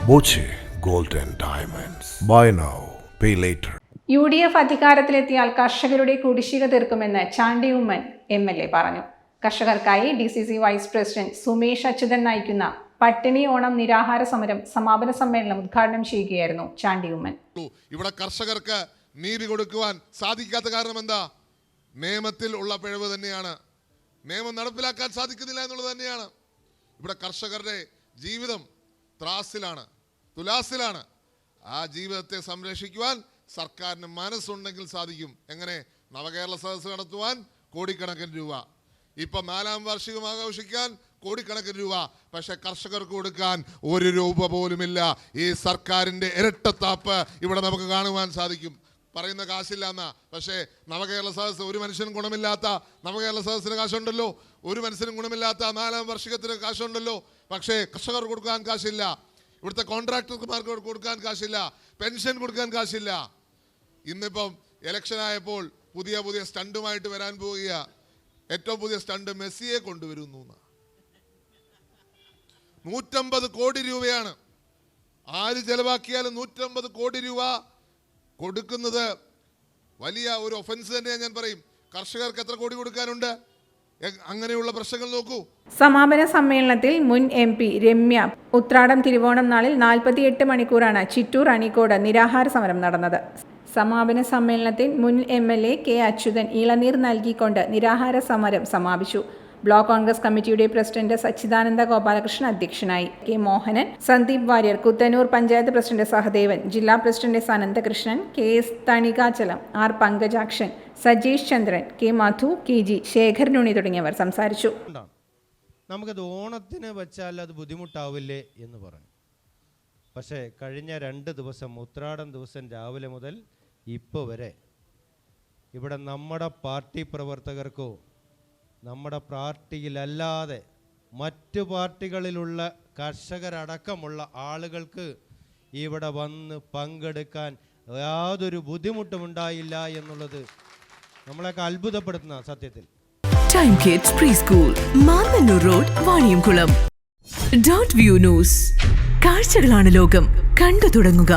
Boche gold and diamonds. Buy now, pay later. UDF അധികാരത്തിലെത്തിയാൽ കർഷകരുടെ കുടിശ്ശിക തീർക്കുമെന്ന് ചാണ്ടി ഉമ്മൻ MLA പറഞ്ഞു. കർഷകർക്കായി DCC vice president Sumesh Achuthan നയിക്കുന്ന പട്ടിണി ഓണം നിരാഹാര സമരം സമാപന സമ്മേളനം ഉദ്ഘാടനം ചെയ്യുകയായിരുന്നു ചാണ്ടി ഉമ്മൻ. ഇവിടെ കർഷകർക്ക് നീതി കൊടുക്കുവാൻ സാധിക്കാത്ത കാരണം എന്താ? നിയമത്തിൽ ഉള്ള പിഴവ് തന്നെയാണ്. നിയമം നടപ്പിലാക്കാൻ സാധിക്കുന്നില്ല എന്നുള്ളത് തന്നെയാണ്. ഇവിടെ കർഷകരുടെ ജീവിതം ത്രാസിലാണ്, തുലാസിലാണ്. ആ ജീവിതത്തെ സംരക്ഷിക്കുവാൻ സർക്കാരിന് മനസ്സുണ്ടെങ്കിൽ സാധിക്കും. എങ്ങനെ? നവകേരള സദസ്സ് നടത്തുവാൻ കോടിക്കണക്കിന് രൂപ, ഇപ്പം 4ാം വാർഷികം ആഘോഷിക്കാൻ കോടിക്കണക്കിന് രൂപ, പക്ഷെ കർഷകർക്ക് കൊടുക്കാൻ 1 രൂപ പോലുമില്ല. ഈ സർക്കാരിൻ്റെ ഇരട്ടത്താപ്പ് ഇവിടെ നമുക്ക് കാണുവാൻ സാധിക്കും. പറയുന്ന കാശില്ല എന്നാ, പക്ഷേ നവകേരള സദസ്സ് ഒരു മനുഷ്യനും ഗുണമില്ലാത്ത നവകേരള സദസ്സിന് കാശുണ്ടല്ലോ, ഒരു മനുഷ്യനും ഗുണമില്ലാത്ത 4ാം വാർഷികത്തിന് കാശുണ്ടല്ലോ, പക്ഷേ കർഷകർക്ക് കൊടുക്കാൻ കാശില്ല. ഇവിടുത്തെ കോൺട്രാക്ടർമാർക്ക് കൊടുക്കാൻ കാശില്ല, പെൻഷൻ കൊടുക്കാൻ കാശില്ല. ഇന്നിപ്പം ഇലക്ഷൻ ആയപ്പോൾ പുതിയ സ്റ്റണ്ടുമായിട്ട് വരാൻ പോവുക. ഏറ്റവും പുതിയ സ്റ്റണ്ട് മെസ്സിയെ കൊണ്ടുവരുന്നു. 150 കോടി രൂപയാണ്. ആര് ചെലവാക്കിയാലും 150 കോടി രൂപ കൊടുക്കുന്നത് വലിയ ഒരു ഒഫൻസ് തന്നെയാണ്. ഞാൻ പറയും, കർഷകർക്ക് എത്ര കോടി കൊടുക്കാനുണ്ട്? അങ്ങനെയുള്ള പ്രശ്നങ്ങൾ നോക്കൂ. സമാപന സമ്മേളനത്തിൽ മുൻ MP രമ്യ ഉത്രാടം തിരുവോണം നാളിൽ 48 മണിക്കൂറാണ് ചിറ്റൂർ അണീക്കോട് നിരാഹാര സമരം നടന്നത്. സമാപന സമ്മേളനത്തിൽ മുൻ MLA K. അച്യുതൻ ഇളനീർ നൽകിക്കൊണ്ട് നിരാഹാര സമരം സമാപിച്ചു. ബ്ലോക്ക് കോൺഗ്രസ് കമ്മിറ്റിയുടെ പ്രസിഡന്റ് സച്ചിദാനന്ദ ഗോപാലകൃഷ്ണൻ അധ്യക്ഷനായി. K. മോഹനൻ, സന്ദീപ് വാര്യർ, കുത്തന്നൂർ പഞ്ചായത്ത് പ്രസിഡന്റ് സഹദേവൻ, ജില്ലാ president Ananthakrishnan, KS Thanikachalam, R. Pankajakshan, Sajeesh Chandran, K. Madhu, KG Sekharanunni തുടങ്ങിയവർ സംസാരിച്ചു. നമുക്കത് ഓണത്തിന് വെച്ചാൽ അത് ബുദ്ധിമുട്ടാവില്ലേ എന്ന് പറഞ്ഞു. പക്ഷേ കഴിഞ്ഞ 2 ദിവസം, ഉത്രാടം ദിവസം രാവിലെ മുതൽ ഇപ്പോൾ വരെ ഇവിടെ നമ്മുടെ പാർട്ടി പ്രവർത്തകർക്കോ നമ്മുടെ പാർട്ടിയിലല്ലാതെ മറ്റു പാർട്ടികളിലുള്ള കർഷകരടക്കമുള്ള ആളുകൾക്ക് ഇവിടെ വന്ന് പങ്കെടുക്കാൻ യാതൊരു ബുദ്ധിമുട്ടുമുണ്ടായില്ല എന്നുള്ളത് നമ്മളെയൊക്കെ അത്ഭുതപ്പെടുത്തുന്ന സത്യത്തിൽ. Time kids pre school, Mannannur road, Vaniyamkulam. Dot view news. കാഴ്ചകളാണ് ലോകം, കണ്ടു തുടങ്ങുക.